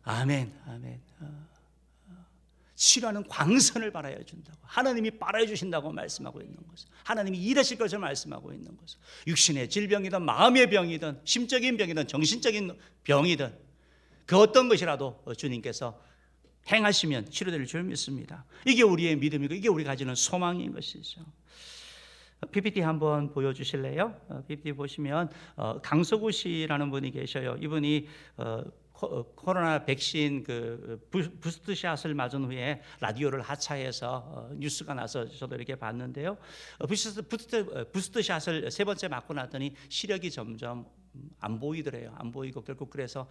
B: 아멘.
A: 아멘. 치료하는 광선을 발하여 준다고, 하나님이 발하여 주신다고 말씀하고 있는 것은, 하나님이 일하실 것을 말씀하고 있는 것은, 육신의 질병이든 마음의 병이든 심적인 병이든 정신적인 병이든 그 어떤 것이라도 주님께서 행하시면 치료될 줄 믿습니다. 이게 우리의 믿음이고, 이게 우리가 가지는 소망인 것이죠. PPT 한번 보여주실래요? PPT 보시면 강서구 씨라는 분이 계셔요. 이분이 코로나 백신 부스트 샷을 맞은 후에 라디오를 하차해서 뉴스가 나서 저도 이렇게 봤는데요. 부스트 샷을 세 번째 맞고 났더니 시력이 점점 안 보이더래요. 안 보이고 결국 그래서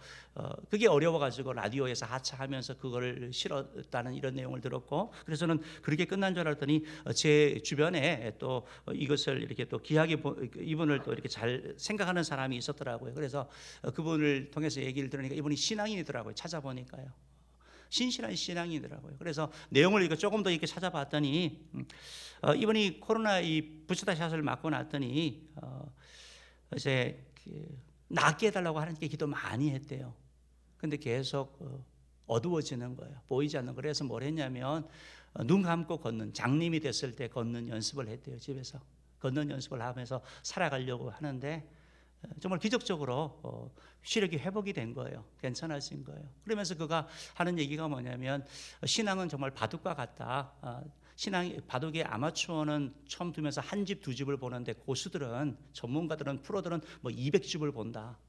A: 그게 어려워가지고 라디오에서 하차하면서 그거를 싫었다는 이런 내용을 들었고, 그래서는 그렇게 끝난 줄 알았더니 제 주변에 또 이것을 이렇게 또 귀하게 이분을 또 이렇게 잘 생각하는 사람이 있었더라고요. 그래서 그분을 통해서 얘기를 들으니까 이분이 신앙인이더라고요. 찾아보니까요. 신실한 신앙이더라고요. 그래서 내용을 이거 조금 더 이렇게 찾아봤더니 이분이 코로나 이 부스터샷을 맞고 났더니 이제 낫게 해달라고 하나님께 기도 많이 했대요. 근데 계속 어두워지는 거예요. 보이지 않는. 그래서 뭘 했냐면 눈 감고 걷는, 장님이 됐을 때 걷는 연습을 했대요. 집에서 걷는 연습을 하면서 살아가려고 하는데 정말 기적적으로 시력이 회복이 된 거예요. 괜찮아진 거예요. 그러면서 그가 하는 얘기가 뭐냐면 신앙은 정말 바둑과 같다. 바둑의 아마추어는 처음 두면서 한 집, 두 집을 보는데 고수들은, 전문가들은, 프로들은 뭐 200집을 본다.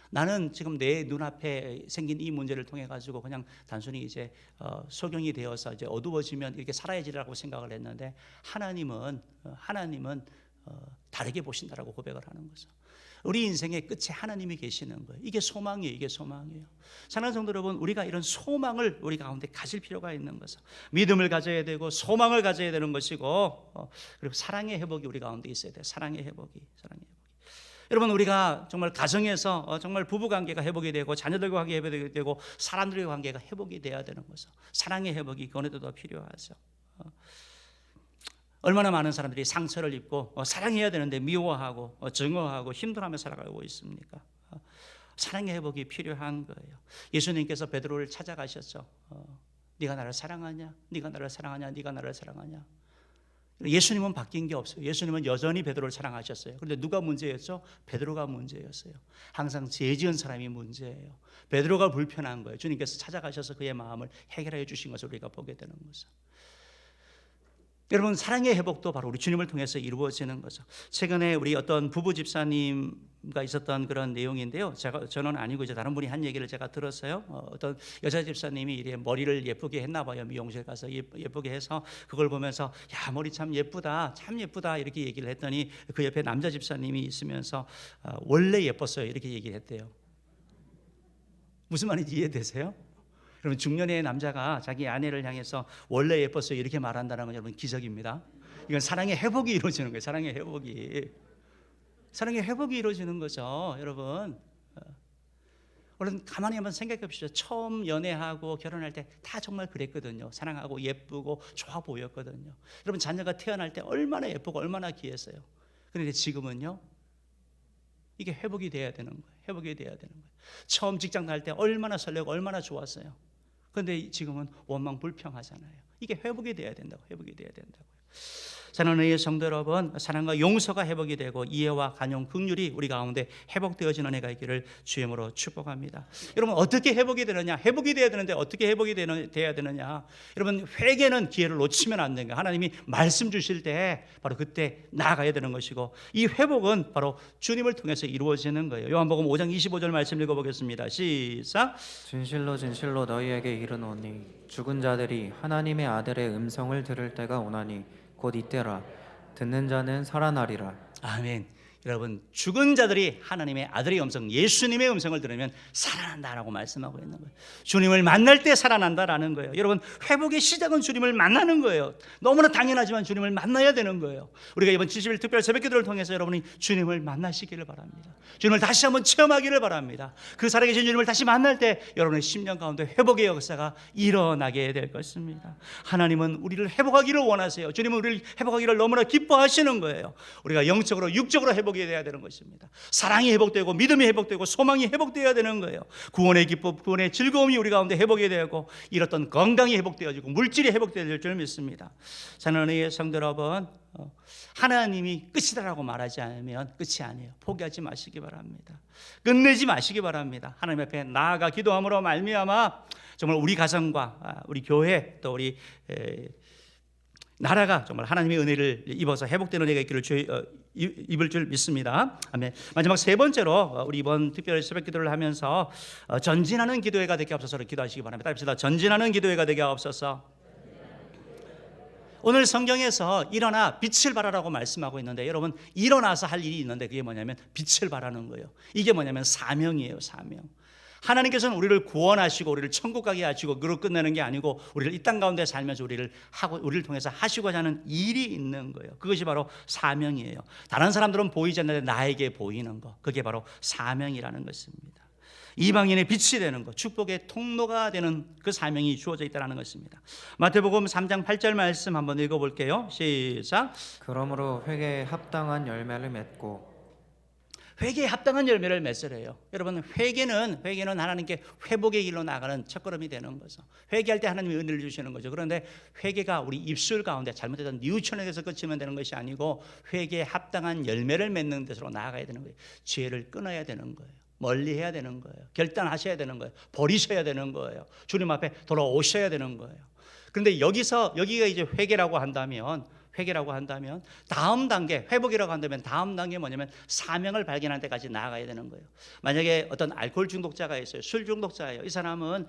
A: 나는 지금 내 눈앞에 생긴 이 문제를 통해 가지고 그냥 단순히 이제 소경이 되어서 이제 어두워지면 이렇게 살아야지라고 생각을 했는데 하나님은 다르게 보신다라고 고백을 하는 거죠. 우리 인생의 끝에 하나님이 계시는 거예요. 이게 소망이에요. 이게 소망이에요. 사랑하는 성도 여러분, 우리가 이런 소망을 우리 가운데 가질 필요가 있는 것은 믿음을 가져야 되고 소망을 가져야 되는 것이고, 그리고 사랑의 회복이 우리 가운데 있어야 돼요. 사랑의 회복이. 여러분, 우리가 정말 가정에서 정말 부부 관계가 회복이 되고 자녀들과 관계가 회복이 되고 사람들과 관계가 회복이 돼야 되는 것은 사랑의 회복이 그 어느덧 더 필요하죠. 얼마나 많은 사람들이 상처를 입고 사랑해야 되는데 미워하고 증오하고 힘들어하며 살아가고 있습니까? 사랑의 회복이 필요한 거예요. 예수님께서 베드로를 찾아가셨죠. 네가 나를 사랑하냐? 네가 나를 사랑하냐? 네가 나를 사랑하냐? 예수님은 바뀐 게 없어요. 예수님은 여전히 베드로를 사랑하셨어요. 그런데 누가 문제였죠? 베드로가 문제였어요. 항상 죄 지은 사람이 문제예요. 베드로가 불편한 거예요. 주님께서 찾아가셔서 그의 마음을 해결해 주신 것을 우리가 보게 되는 거죠. 여러분, 사랑의 회복도 바로 우리 주님을 통해서 이루어지는 거죠. 최근에 우리 어떤 부부 집사님과 있었던 그런 내용인데요. 저는 아니고 이제 다른 분이 한 얘기를 제가 들었어요. 어떤 여자 집사님이 이렇게 머리를 예쁘게 했나 봐요. 미용실 가서 예쁘게 해서 그걸 보면서 야, 머리 참 예쁘다, 참 예쁘다 이렇게 얘기를 했더니 그 옆에 남자 집사님이 있으면서 원래 예뻤어요 이렇게 얘기를 했대요. 무슨 말인지 이해되세요? 그러면 중년의 남자가 자기 아내를 향해서 원래 예뻤어요 이렇게 말한다는 건 여러분 기적입니다. 이건 사랑의 회복이 이루어지는 거예요. 사랑의 회복이 이루어지는 거죠, 여러분. 여러분 가만히 한번 생각해 보십시오. 처음 연애하고 결혼할 때 다 정말 그랬거든요. 사랑하고 예쁘고 좋아 보였거든요. 여러분 자녀가 태어날 때 얼마나 예쁘고 얼마나 귀했어요. 그런데 지금은요, 이게 회복이 돼야 되는 거예요. 처음 직장 갈 때 얼마나 설레고 얼마나 좋았어요. 그런데 지금은 원망불평하잖아요. 이게 회복이 돼야 된다고요. 사랑하는 성도 여러분, 사랑과 용서가 회복이 되고 이해와 간용, 긍휼이 우리 가운데 회복되어지는 은혜가 있기를 주임으로 축복합니다. 여러분 어떻게 회복이 되느냐? 회복이 돼야 되는데 어떻게 돼야 되느냐? 여러분 회개는 기회를 놓치면 안 되는 거예요. 하나님이 말씀 주실 때 바로 그때 나아가야 되는 것이고, 이 회복은 바로 주님을 통해서 이루어지는 거예요. 요한복음 5장 25절 말씀 읽어보겠습니다. 시작.
B: 진실로 진실로 너희에게 이르노니 죽은 자들이 하나님의 아들의 음성을 들을 때가 오나니 곧 이때라. 듣는 자는 살아나리라.
A: 아멘. 여러분 죽은 자들이 하나님의 아들의 음성, 예수님의 음성을 들으면 살아난다라고 말씀하고 있는 거예요. 주님을 만날 때 살아난다라는 거예요. 여러분 회복의 시작은 주님을 만나는 거예요. 너무나 당연하지만 주님을 만나야 되는 거예요. 우리가 이번 70일 특별 새벽기도를 통해서 여러분이 주님을 만나시기를 바랍니다. 주님을 다시 한번 체험하기를 바랍니다. 그 살아계신 주님을 다시 만날 때 여러분의 심령 가운데 회복의 역사가 일어나게 될 것입니다. 하나님은 우리를 회복하기를 원하세요. 주님은 우리를 회복하기를 너무나 기뻐하시는 거예요. 우리가 영적으로 육적으로 회복이 돼야 되는 것입니다. 사랑이 회복되고 믿음이 회복되고 소망이 회복되어야 되는 거예요. 구원의 기쁨, 구원의 즐거움이 우리 가운데 회복이 되고 잃었던 건강이 회복되어지고 물질이 회복될 줄 믿습니다. 사랑하는 성도 여러분, 하나님이 끝이다라고 말하지 않으면 끝이 아니에요. 포기하지 마시기 바랍니다. 끝내지 마시기 바랍니다. 하나님 앞에 나아가 기도함으로 말미암아 정말 우리 가정과 우리 교회 또 우리 나라가 정말 하나님의 은혜를 입어서 회복되는 은혜가 있기를 입을 줄 믿습니다. 아멘. 마지막 세 번째로 우리 이번 특별 새벽 기도를 하면서 전진하는 기도회가 되게 없어서를 기도하시기 바랍니다. 합시다. 전진하는 기도회가 되게 없어서. 오늘 성경에서 일어나 빛을 발하라고 말씀하고 있는데, 여러분 일어나서 할 일이 있는데 그게 뭐냐면 빛을 발하는 거예요. 이게 뭐냐면 사명이에요. 사명. 하나님께서는 우리를 구원하시고 우리를 천국 가게 하시고 그로 끝내는 게 아니고 우리를 이 땅 가운데 살면서 우리를 통해서 하시고자 하는 일이 있는 거예요. 그것이 바로 사명이에요. 다른 사람들은 보이지 않는데 나에게 보이는 거, 그게 바로 사명이라는 것입니다. 이방인의 빛이 되는 것, 축복의 통로가 되는 그 사명이 주어져 있다는 것입니다. 마태복음 3장 8절 말씀 한번 읽어볼게요. 시작.
B: 그러므로 회개에 합당한 열매를 맺고.
A: 회개에 합당한 열매를 맺으래요. 여러분 회개는 하나님께 회복의 길로 나가는 첫걸음이 되는 거죠. 회개할 때 하나님이 은혜를 주시는 거죠. 그런데 회개가 우리 입술 가운데 잘못했던 뉘우쳐내 돼서 끝이면 되는 것이 아니고 회개에 합당한 열매를 맺는 데로 나아가야 되는 거예요. 죄를 끊어야 되는 거예요. 멀리해야 되는 거예요. 결단하셔야 되는 거예요. 버리셔야 되는 거예요. 주님 앞에 돌아오셔야 되는 거예요. 그런데 여기가 이제 회개라고 한다면 다음 단계, 회복이라고 한다면 다음 단계 뭐냐면 사명을 발견할 때까지 나아가야 되는 거예요. 만약에 어떤 알코올 중독자가 있어요. 술 중독자예요. 이 사람은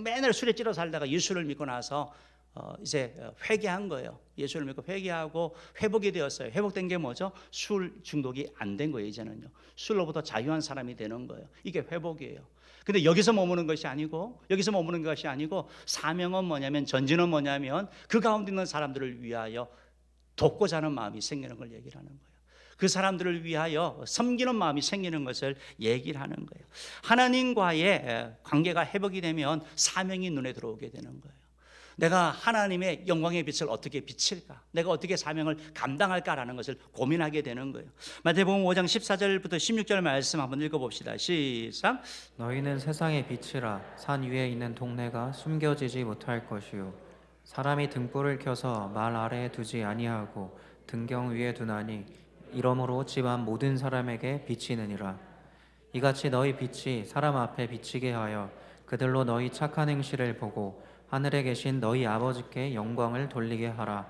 A: 맨날 술에 찌러 살다가 예수를 믿고 나서 이제 회개한 거예요. 예수를 믿고 회개하고 회복이 되었어요. 회복된 게 뭐죠? 술 중독이 안 된 거예요. 이제는요. 술로부터 자유한 사람이 되는 거예요. 이게 회복이에요. 근데 여기서 머무는 것이 아니고 사명은 뭐냐면, 전진은 뭐냐면 그 가운데 있는 사람들을 위하여 돕고자 하는 마음이 생기는 걸 얘기를 하는 거예요. 그 사람들을 위하여 섬기는 마음이 생기는 것을 얘기를 하는 거예요. 하나님과의 관계가 회복이 되면 사명이 눈에 들어오게 되는 거예요. 내가 하나님의 영광의 빛을 어떻게 비칠까? 내가 어떻게 사명을 감당할까라는 것을 고민하게 되는 거예요. 마태복음 5장 14절부터 16절 말씀 한번 읽어봅시다. 시작.
B: 너희는 세상의 빛이라. 산 위에 있는 동네가 숨겨지지 못할 것이요 사람이 등불을 켜서 말 아래에 두지 아니하고 등경 위에 두나니 이러므로 집안 모든 사람에게 비치느니라. 이같이 너희 빛이 사람 앞에 비치게 하여 그들로 너희 착한 행실을 보고 하늘에 계신 너희 아버지께 영광을 돌리게 하라.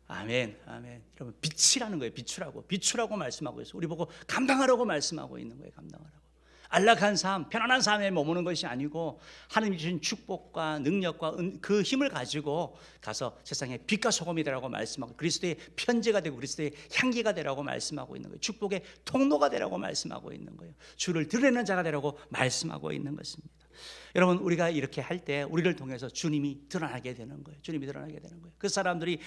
A: 아멘, 아멘. 여러분 빛이라는 거예요. 비추라고 말씀하고 있어요. 우리 보고 감당하라고 말씀하고 있는 거예요. 감당하라고. 안락한 삶, 편안한 삶에 머무는 것이 아니고 하나님 주신 축복과 능력과 그 힘을 가지고 가서 세상에 빛과 소금이 되라고 말씀하고 그리스도의 편지가 되고 그리스도의 향기가 되라고 말씀하고 있는 거예요. 축복의 통로가 되라고 말씀하고 있는 거예요. 주를 드러내는 자가 되라고 말씀하고 있는 것입니다. 여러분, 우리가 이렇게 할 때 우리를 통해서 주님이 드러나게 되는 거예요. 주님이 드러나게 되는 거예요. 그 사람들이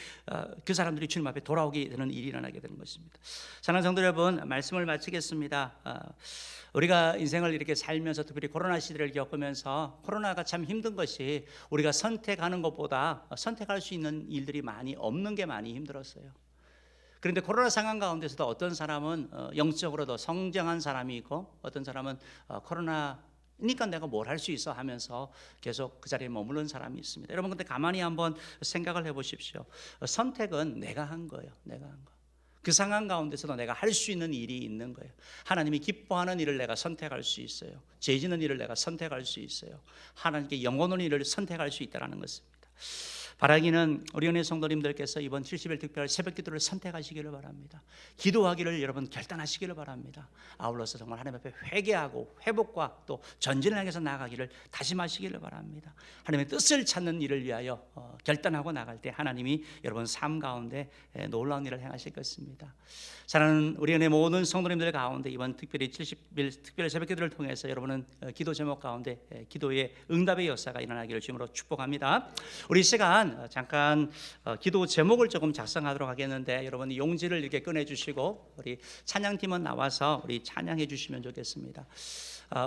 A: 주님 앞에 돌아오게 되는 일이 일어나게 되는 것입니다. 사랑하는 성도 여러분, 말씀을 마치겠습니다. 우리가 인생을 이렇게 살면서 특별히 코로나 시대를 겪으면서 코로나가 참 힘든 것이 우리가 선택하는 것보다 선택할 수 있는 일들이 많이 없는 게 많이 힘들었어요. 그런데 코로나 상황 가운데서도 어떤 사람은 영적으로도 성장한 사람이 있고 어떤 사람은 코로나니까 내가 뭘 할 수 있어 하면서 계속 그 자리에 머무른 사람이 있습니다. 여러분, 근데 가만히 한번 생각을 해보십시오. 선택은 내가 한 거예요. 내가 한 거. 그 상황 가운데서도 내가 할 수 있는 일이 있는 거예요. 하나님이 기뻐하는 일을 내가 선택할 수 있어요. 죄 짓는 일을 내가 선택할 수 있어요. 하나님께 영원 오는 일을 선택할 수 있다는 것입니다. 바라기는 우리 은혜 성도님들께서 이번 70일 특별 새벽 기도를 선택하시기를 바랍니다. 기도하기를 여러분 결단하시기를 바랍니다. 아울러서 정말 하나님 앞에 회개하고 회복과 또 전진을 향해서 나아가기를 다짐하시기를 바랍니다. 하나님의 뜻을 찾는 일을 위하여 결단하고 나갈 때 하나님이 여러분 삶 가운데 놀라운 일을 행하실 것입니다. 사랑하는 우리 은혜 모든 성도님들 가운데 이번 특별히 70일 특별 새벽 기도를 통해서 여러분은 기도 제목 가운데 기도의 응답의 역사가 일어나기를 주님으로 축복합니다. 우리 시간 잠깐 기도 제목을 조금 작성하도록 하겠는데 여러분이 용지를 이렇게 꺼내 주시고 우리 찬양팀은 나와서 우리 찬양해 주시면 좋겠습니다.